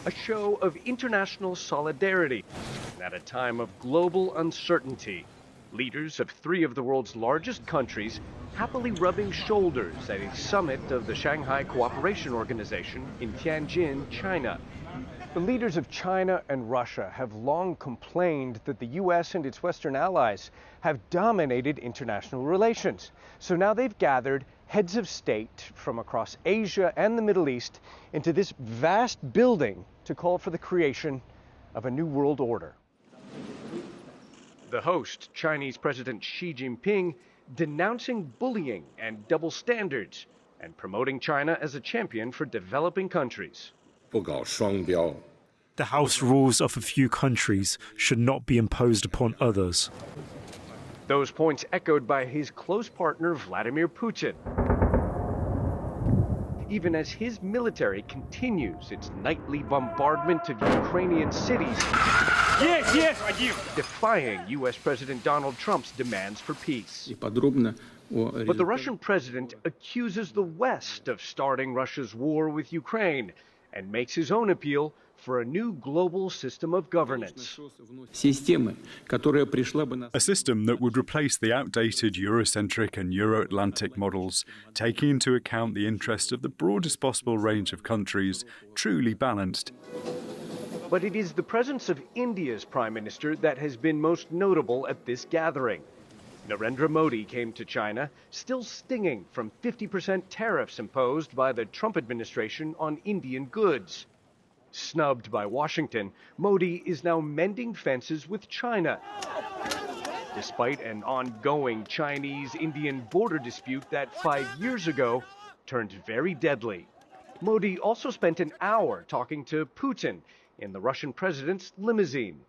a show of international solidarity. And at a time of global uncertainty, leaders of three of the world's largest countries happily rubbing shoulders at a summit of the Shanghái Cooperation Organization in Tianjin, China. The leaders of China and Russia have long complained that the U.S. and its Western allies have dominated international relations. So now they've gathered heads of state from across Asia and the Middle East into this vast building to call for the creation of a new world order. The host, Chinese President Xi Jinping, denouncing bullying and double standards and promoting China as a champion for developing countries. The house rules of a few countries should not be imposed upon others. Those points echoed by his close partner Vladimir Putin. Even as his military continues its nightly bombardment of Ukrainian cities, defying U.S. President Donald Trump's demands for peace. But the Russian president accuses the West of starting Russia's war with Ukraine and makes his own appeal for a new global system of governance. A system that would replace the outdated Eurocentric and Euro-Atlantic models, taking into account the interests of the broadest possible range of countries, truly balanced. But it is the presence of India's Prime Minister that has been most notable at this gathering. Narendra Modi came to China, still stinging from 50% tariffs imposed by the Trump administration on Indian goods. Snubbed by Washington, Modi is now mending fences with China, despite an ongoing Chinese-Indian border dispute that 5 years ago turned very deadly. Modi also spent an hour talking to Putin in the Russian president's limousine,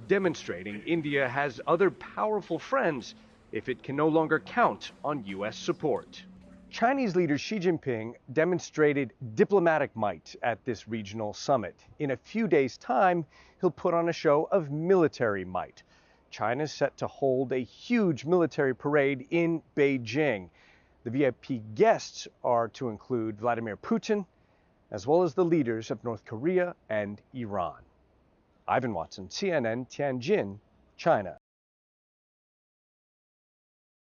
demonstrating India has other powerful friends if it can no longer count on U.S. support. Chinese leader Xi Jinping demonstrated diplomatic might at this regional summit. In a few days' time, he'll put on a show of military might. China's set to hold a huge military parade in Beijing. The VIP guests are to include Vladimir Putin, as well as the leaders of North Korea and Iran. Ivan Watson, CNN, Tianjin, China.